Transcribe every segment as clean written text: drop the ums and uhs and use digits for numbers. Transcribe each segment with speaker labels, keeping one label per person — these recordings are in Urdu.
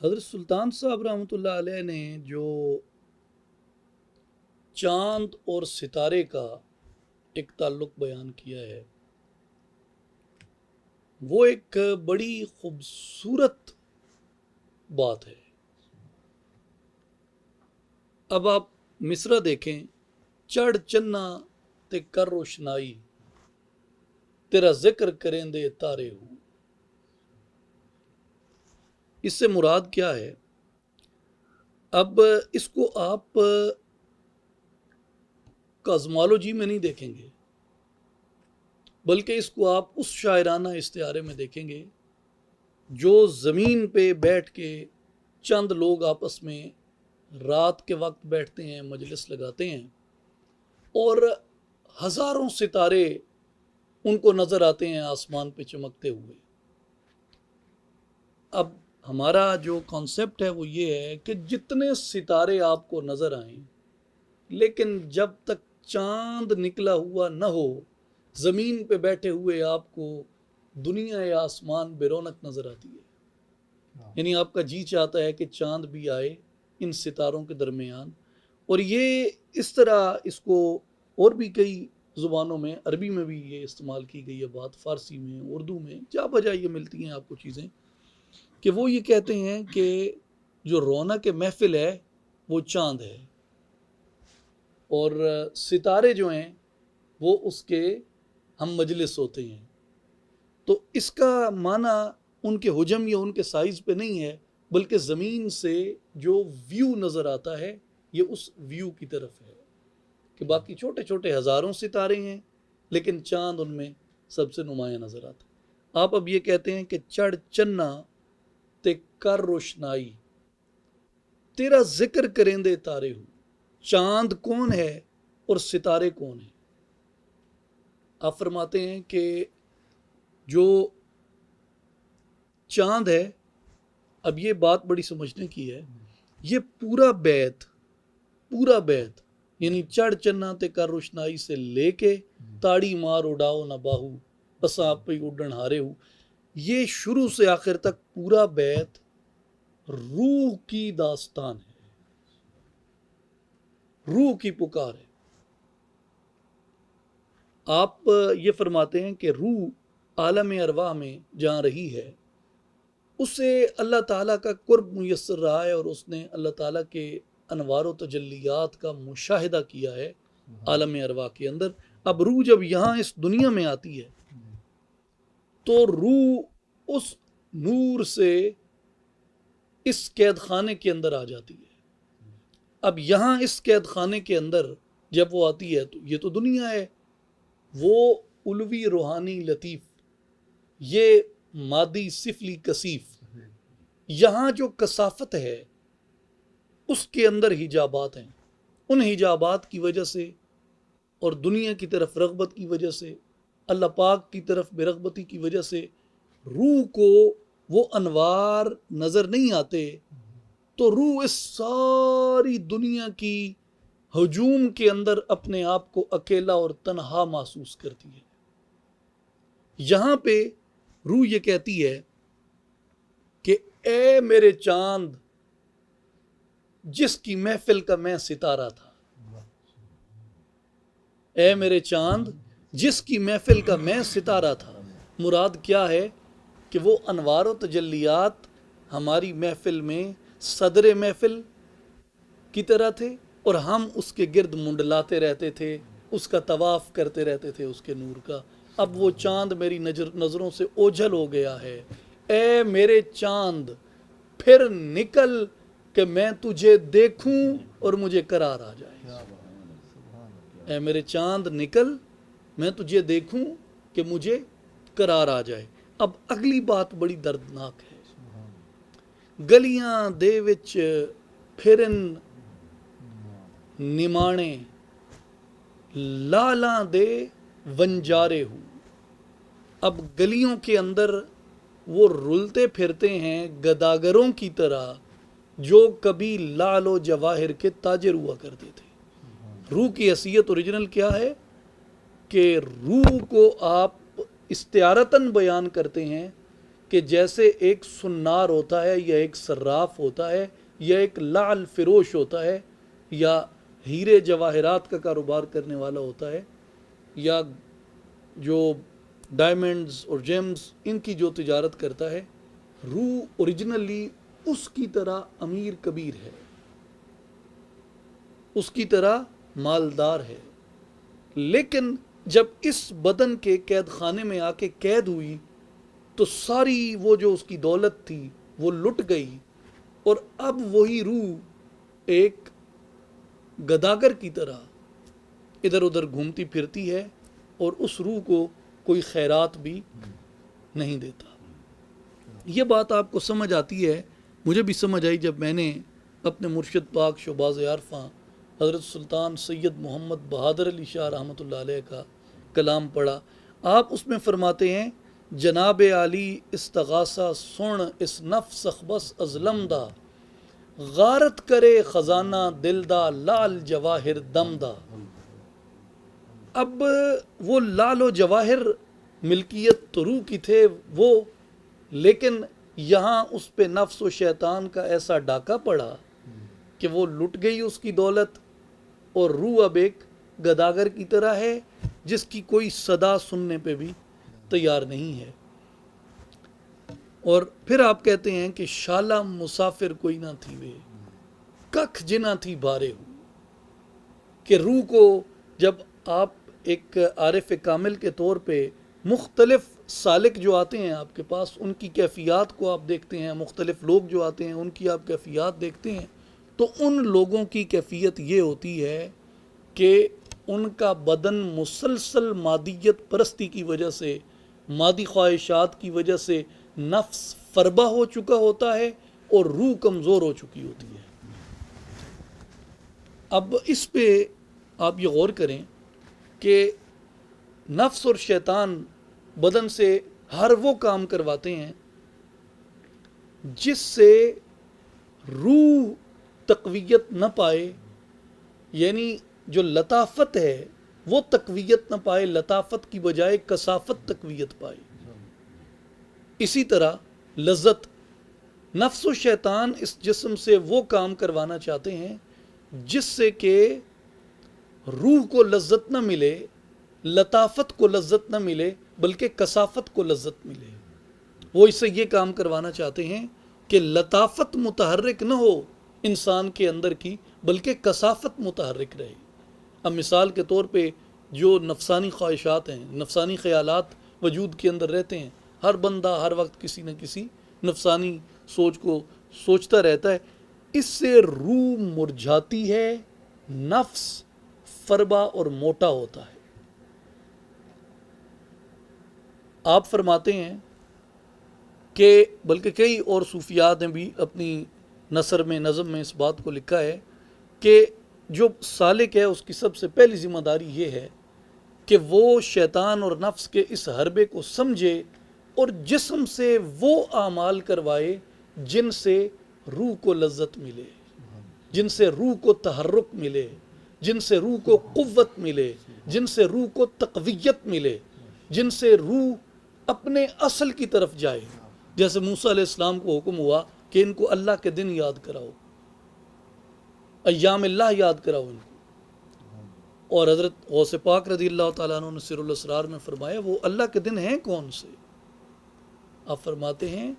Speaker 1: حضرت سلطان صاحب رحمۃ اللہ علیہ نے جو چاند اور ستارے کا ایک تعلق بیان کیا ہے وہ ایک بڑی خوبصورت بات ہے. اب آپ مصرع دیکھیں، چڑھ چنا تے کر روشنائی، تیرا ذکر کریں دے تارے ہوں. اس سے مراد کیا ہے؟ اب اس کو آپ کازمالوجی میں نہیں دیکھیں گے، بلکہ اس کو آپ اس شاعرانہ استعارے میں دیکھیں گے جو زمین پہ بیٹھ کے چند لوگ آپس میں رات کے وقت بیٹھتے ہیں، مجلس لگاتے ہیں، اور ہزاروں ستارے ان کو نظر آتے ہیں آسمان پہ چمکتے ہوئے. اب ہمارا جو کانسیپٹ ہے وہ یہ ہے کہ جتنے ستارے آپ کو نظر آئیں، لیکن جب تک چاند نکلا ہوا نہ ہو، زمین پہ بیٹھے ہوئے آپ کو دنیا یا آسمان بے رونق نظر آتی ہے. یعنی آپ کا جی چاہتا ہے کہ چاند بھی آئے ان ستاروں کے درمیان. اور یہ اس طرح اس کو اور بھی کئی زبانوں میں، عربی میں بھی یہ استعمال کی گئی ہے بات، فارسی میں، اردو میں، جا بجا یہ ملتی ہیں آپ کو چیزیں، کہ وہ یہ کہتے ہیں کہ جو رونق محفل ہے وہ چاند ہے، اور ستارے جو ہیں وہ اس کے ہم مجلس ہوتے ہیں. تو اس کا معنی ان کے حجم یا ان کے سائز پہ نہیں ہے، بلکہ زمین سے جو ویو نظر آتا ہے یہ اس ویو کی طرف ہے کہ باقی چھوٹے چھوٹے ہزاروں ستارے ہیں لیکن چاند ان میں سب سے نمایاں نظر آتا ہے. آپ اب یہ کہتے ہیں کہ چڑھ چنا تے کر روشنائی، تیرا ذکر کریں دے تارے ہوں. چاند کون ہے اور ستارے کون ہیں؟ آپ فرماتے ہیں کہ جو چاند ہے، اب یہ بات بڑی سمجھنے کی ہے، یہ پورا بیت یعنی چڑھ چنا تے کر روشنائی سے لے کے تاڑی مار اڑاؤ نہ باہو پسا آپ پہ اڈن ہارے ہو، یہ شروع سے آخر تک پورا بیت روح کی داستان ہے، روح کی پکار ہے. آپ یہ فرماتے ہیں کہ روح عالم ارواح میں جہاں رہی ہے، اسے اللہ تعالیٰ کا قرب میسر رہا ہے، اور اس نے اللہ تعالیٰ کے انوار و تجلیات کا مشاہدہ کیا ہے عالم ارواح کے اندر. اب روح جب یہاں اس دنیا میں آتی ہے تو روح اس نور سے اس قید خانے کے اندر آ جاتی ہے. اب یہاں اس قید خانے کے اندر جب وہ آتی ہے تو یہ تو دنیا ہے، وہ علوی روحانی لطیف، یہ مادی سفلی کثیف. یہاں جو کثافت ہے اس کے اندر حجابات ہیں. ان حجابات کی وجہ سے اور دنیا کی طرف رغبت کی وجہ سے، اللہ پاک کی طرف بے رغبتی کی وجہ سے روح کو وہ انوار نظر نہیں آتے، تو روح اس ساری دنیا کی ہجوم کے اندر اپنے آپ کو اکیلا اور تنہا محسوس کرتی ہے. یہاں پہ روح یہ کہتی ہے کہ اے میرے چاند جس کی محفل کا میں ستارہ تھا، اے میرے چاند جس کی محفل کا میں ستارہ تھا. مراد کیا ہے کہ وہ انوار و تجلیات ہماری محفل میں صدر محفل کی طرح تھے، اور ہم اس کے گرد منڈلاتے رہتے تھے، اس کا طواف کرتے رہتے تھے اس کے نور کا. اب وہ چاند میری نظروں سے اوجھل ہو گیا ہے. اے میرے چاند پھر نکل کہ میں تجھے دیکھوں اور مجھے قرار آ جائے. اے میرے چاند نکل میں تجھے دیکھوں کہ مجھے قرار آ جائے. اب اگلی بات بڑی دردناک ہے. گلیاں دے وچ پھرن نمانے لالاں دے ونجارے ہوں. اب گلیوں کے اندر وہ رلتے پھرتے ہیں گداگروں کی طرح جو کبھی لال و جواہر کے تاجر ہوا کرتے تھے. روح کی حیثیت اوریجنل کیا ہے کہ روح کو آپ استعارتاً بیان کرتے ہیں کہ جیسے ایک سنار ہوتا ہے یا ایک صراف ہوتا ہے یا ایک لعل فروش ہوتا ہے یا ہیرے جواہرات کا کاروبار کرنے والا ہوتا ہے یا جو ڈائمنڈز اور جیمز ان کی جو تجارت کرتا ہے، روح اوریجنلی اس کی طرح امیر کبیر ہے، اس کی طرح مالدار ہے، لیکن جب اس بدن کے قید خانے میں آ کے قید ہوئی تو ساری وہ جو اس کی دولت تھی وہ لٹ گئی، اور اب وہی روح ایک گداگر کی طرح ادھر ادھر گھومتی پھرتی ہے اور اس روح کو کوئی خیرات بھی نہیں دیتا۔ یہ بات آپ کو سمجھ آتی ہے، مجھے بھی سمجھ آئی جب میں نے اپنے مرشد پاک شہباز عارفاں حضرت سلطان سید محمد بہادر علی شاہ رحمۃ اللہ علیہ کا کلام پڑھا۔ آپ اس میں فرماتے ہیں، جناب علی استغاثہ سن اس نفس اخبس ازلم دا، غارت کرے خزانہ دل دا لال جواہر دم دا۔ اب وہ لال و جواہر ملکیت تو روح کی تھے وہ، لیکن یہاں اس پہ نفس و شیطان کا ایسا ڈاکہ پڑا کہ وہ لٹ گئی اس کی دولت، اور روح اب ایک گداگر کی طرح ہے جس کی کوئی صدا سننے پہ بھی تیار نہیں ہے۔ اور پھر آپ کہتے ہیں کہ شالہ مسافر کوئی نہ تھی وے، ککھ جنا تھی بارے ہو، کہ روح کو جب آپ ایک عارف کامل کے طور پہ مختلف سالک جو آتے ہیں آپ کے پاس، ان کی کیفیات کو آپ دیکھتے ہیں، مختلف لوگ جو آتے ہیں ان کی آپ کیفیات دیکھتے ہیں، تو ان لوگوں کی کیفیت یہ ہوتی ہے کہ ان کا بدن مسلسل مادیت پرستی کی وجہ سے، مادی خواہشات کی وجہ سے نفس فربہ ہو چکا ہوتا ہے اور روح کمزور ہو چکی ہوتی ہے۔ اب اس پہ آپ یہ غور کریں کہ نفس اور شیطان بدن سے ہر وہ کام کرواتے ہیں جس سے روح تقویت نہ پائے، یعنی جو لطافت ہے وہ تقویت نہ پائے، لطافت کی بجائے کثافت تقویت پائے۔ اسی طرح لذت، نفس و شیطان اس جسم سے وہ کام کروانا چاہتے ہیں جس سے کہ روح کو لذت نہ ملے، لطافت کو لذت نہ ملے، بلکہ کثافت کو لذت ملے۔ وہ اس سے یہ کام کروانا چاہتے ہیں کہ لطافت متحرک نہ ہو انسان کے اندر کی، بلکہ کثافت متحرک رہے۔ اب مثال کے طور پہ جو نفسانی خواہشات ہیں، نفسانی خیالات وجود کے اندر رہتے ہیں، ہر بندہ ہر وقت کسی نہ کسی نفسانی سوچ کو سوچتا رہتا ہے، اس سے روح مرجھاتی ہے، نفس فربا اور موٹا ہوتا ہے۔ آپ فرماتے ہیں کہ بلکہ کئی اور صوفیات نے بھی اپنی نثر میں، نظم میں اس بات کو لکھا ہے کہ جو سالک ہے اس کی سب سے پہلی ذمہ داری یہ ہے کہ وہ شیطان اور نفس کے اس حربے کو سمجھے اور جسم سے وہ اعمال کروائے جن سے روح کو لذت ملے، جن سے روح کو تحرک ملے، جن سے روح کو قوت ملے، جن سے روح کو تقویت ملے، جن سے روح اپنے اصل کی طرف جائے۔ جیسے موسیٰ علیہ السلام کو حکم ہوا کہ ان کو اللہ کے دن یاد کراؤ، ایام اللہ یاد کراؤ ان کو، اور حضرت غوث پاک رضی اللہ تعالیٰ عنہ نے سر الاسرار میں فرمایا وہ اللہ کے دن ہیں کون سے؟ آپ فرماتے ہیں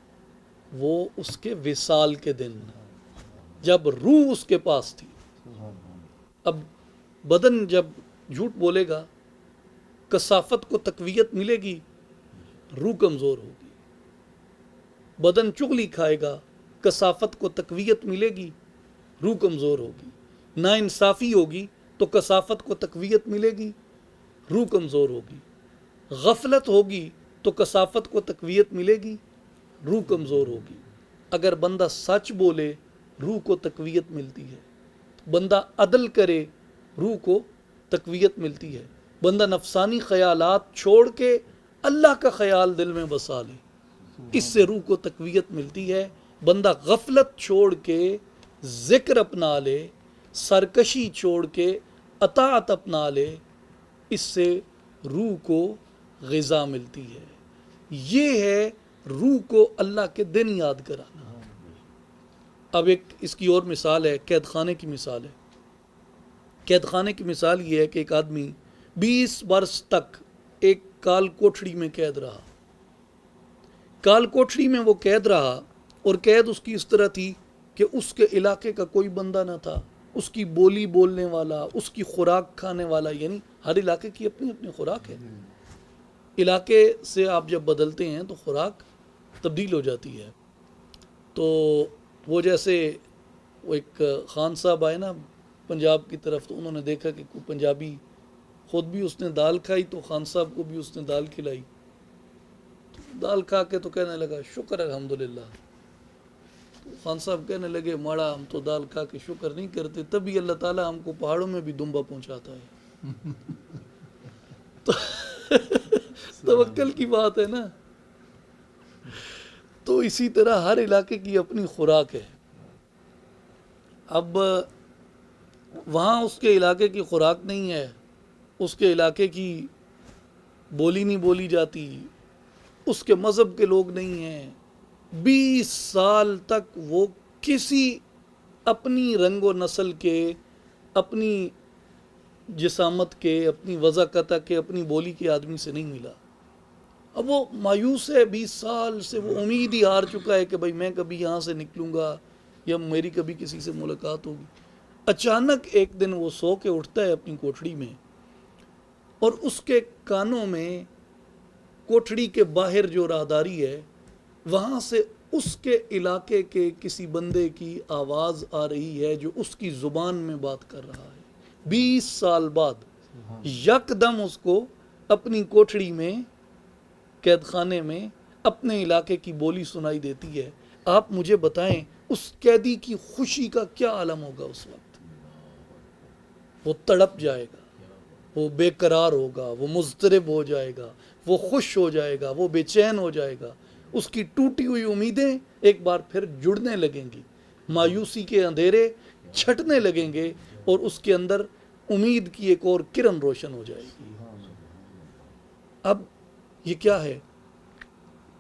Speaker 1: وہ اس کے وصال کے دن، جب روح اس کے پاس تھی۔ اب بدن جب جھوٹ بولے گا، کثافت کو تقویت ملے گی، روح کمزور ہوگی۔ بدن چغلی کھائے گا، کثافت کو تقویت ملے گی، روح کمزور ہوگی۔ ناانصافی ہوگی تو کثافت کو تقویت ملے گی، روح کمزور ہوگی۔ غفلت ہوگی تو کثافت کو تقویت ملے گی، روح کمزور ہوگی۔ اگر بندہ سچ بولے روح کو تقویت ملتی ہے، بندہ عدل کرے روح کو تقویت ملتی ہے، بندہ نفسانی خیالات چھوڑ کے اللہ کا خیال دل میں بسا لے، اس سے روح کو تقویت ملتی ہے۔ بندہ غفلت چھوڑ کے ذکر اپنا لے، سرکشی چھوڑ کے اطاعت اپنا لے، اس سے روح کو غذا ملتی ہے۔ یہ ہے روح کو اللہ کے دن یاد کرانا۔ اب ایک اس کی اور مثال ہے، قید خانے کی مثال ہے۔ قید خانے کی مثال یہ ہے کہ ایک آدمی 20 برس تک ایک کال کوٹھڑی میں قید رہا۔ کال کوٹھڑی میں وہ قید رہا، اور قید اس کی اس طرح تھی کہ اس کے علاقے کا کوئی بندہ نہ تھا، اس کی بولی بولنے والا، اس کی خوراک کھانے والا، یعنی ہر علاقے کی اپنی اپنی خوراک ہے۔ علاقے سے آپ جب بدلتے ہیں تو خوراک تبدیل ہو جاتی ہے۔ تو وہ جیسے وہ ایک خان صاحب آئے نا پنجاب کی طرف، تو انہوں نے دیکھا کہ کوئی پنجابی، خود بھی اس نے دال کھائی تو خان صاحب کو بھی اس نے دال کھلائی۔ دال کھا کے تو کہنے لگا شکر الحمدللہ۔ تو خان صاحب کہنے لگے ماڑا ہم تو دال کھا کے شکر نہیں کرتے، تبھی اللہ تعالیٰ ہم کو پہاڑوں میں بھی دمبا پہنچاتا ہے۔ توکل کی بات ہے نا۔ تو اسی طرح ہر علاقے کی اپنی خوراک ہے۔ اب وہاں اس کے علاقے کی خوراک نہیں ہے، اس کے علاقے کی بولی نہیں بولی جاتی، اس کے مذہب کے لوگ نہیں ہیں۔ 20 سال تک وہ کسی اپنی رنگ و نسل کے، اپنی جسامت کے، اپنی وضاقتہ کے، اپنی بولی کے آدمی سے نہیں ملا۔ اب وہ مایوس ہے، 20 سال سے وہ امید ہی ہار چکا ہے کہ بھائی میں کبھی یہاں سے نکلوں گا یا میری کبھی کسی سے ملاقات ہوگی۔ اچانک ایک دن وہ سو کے اٹھتا ہے اپنی کوٹھڑی میں، اور اس کے کانوں میں کوٹھڑی کے باہر جو راہداری ہے وہاں سے اس کے علاقے کے کسی بندے کی آواز آ رہی ہے جو اس کی زبان میں بات کر رہا ہے۔ 20 سال بعد یکدم اس کو اپنی کوٹھڑی میں، قید خانے میں، اپنے علاقے کی بولی سنائی دیتی ہے۔ آپ مجھے بتائیں اس قیدی کی خوشی کا کیا عالم ہوگا اس وقت؟ وہ تڑپ جائے گا، وہ بے قرار ہوگا، وہ مضطرب ہو جائے گا، وہ خوش ہو جائے گا، وہ بے چین ہو جائے گا۔ اس کی ٹوٹی ہوئی امیدیں ایک بار پھر جڑنے لگیں گی، مایوسی کے اندھیرے چھٹنے لگیں گے، اور اس کے اندر امید کی ایک اور کرن روشن ہو جائے گی۔ اب یہ کیا ہے؟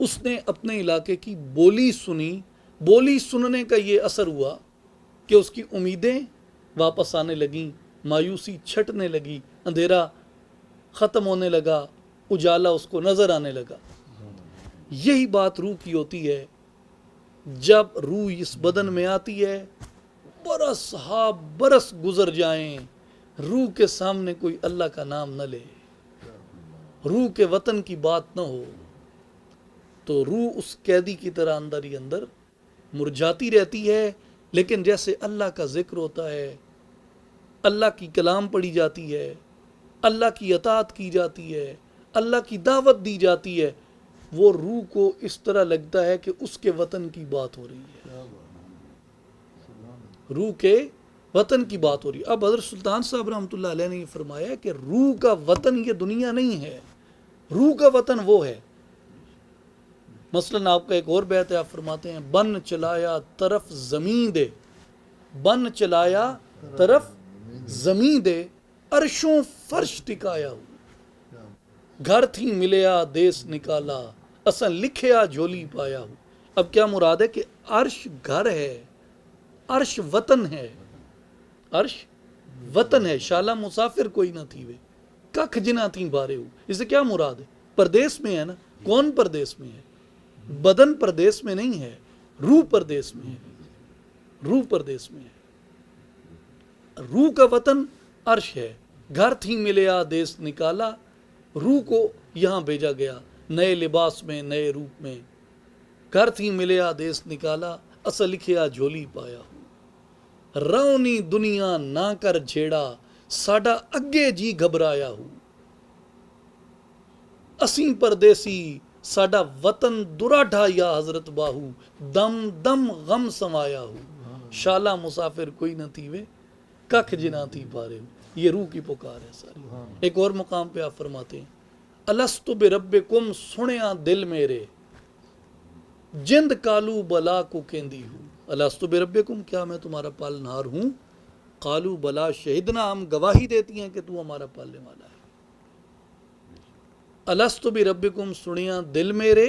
Speaker 1: اس نے اپنے علاقے کی بولی سنی، بولی سننے کا یہ اثر ہوا کہ اس کی امیدیں واپس آنے لگیں، مایوسی چھٹنے لگی، اندھیرا ختم ہونے لگا، اجالا اس کو نظر آنے لگا۔ یہی بات روح کی ہوتی ہے۔ جب روح اس بدن میں آتی ہے، برس ہا برس گزر جائیں، روح کے سامنے کوئی اللہ کا نام نہ لے، روح کے وطن کی بات نہ ہو، تو روح اس قیدی کی طرح اندر ہی اندر مرجھاتی رہتی ہے۔ لیکن جیسے اللہ کا ذکر ہوتا ہے، اللہ کی کلام پڑھی جاتی ہے، اللہ کی اطاعت کی جاتی ہے، اللہ کی دعوت دی جاتی ہے، وہ روح کو اس طرح لگتا ہے کہ اس کے وطن کی بات ہو رہی ہے، روح کے وطن کی بات ہو رہی ہے۔ اب حضرت سلطان صاحب رحمۃ اللہ علیہ نے یہ فرمایا کہ روح کا وطن یہ دنیا نہیں ہے، روح کا وطن وہ ہے۔ مثلاً آپ کا ایک اور بیت ہے، آپ فرماتے ہیں بن چلایا طرف زمین دے، بن چلایا طرف زمین دے، عرشوں فرش ٹکایا ہو، گھر تھی ملیا دیس نکالا، اسن لکھیا جھولی پایا ہو۔ اب کیا مراد ہے کہ عرش گھر ہے، عرش وطن ہے، عرش وطن ہے، شالا مسافر کوئی نہ تھی وے، ککھ جنا تھی بارے ہو۔ اس سے کیا مراد ہے؟ پردیس میں ہے نا۔ کون پردیس میں ہے؟ بدن پردیس میں نہیں ہے، روح پردیس میں ہے، روح پردیس میں ہے۔ روح کا وطن عرش ہے، گھر تھی ملیا دیس نکالا، روح کو یہاں بھیجا گیا نئے لباس میں، نئے روپ میں، گھر تھی ملیا دیس نکالا، اصل لکھیا جھولی پایا ہو، رونی دنیا نہ کر جھیڑا، ساڈا اگے جی گھبرایا ہو، اسیں پردیسی ساڈا وطن دراڈھا یا حضرت باہو، دم دم غم سمایا ہو، شالا مسافر کوئی نہ تھی وے، ککھ جنا تھی پارے ہو۔ یہ روح کی پکار ہے ساری۔ ایک اور مقام پہ آپ فرماتے ہیں الست بربکم سنیا دل میرے، جند کالو بلا کو کہندی ہوں، الست بربکم کیا میں تمہارا پالنہار ہوں؟ قالو بلا شہدنا ہم گواہی دیتی ہیں کہ تو ہمارا پالنے والا ہے۔ الست بربکم سنیا دل میرے،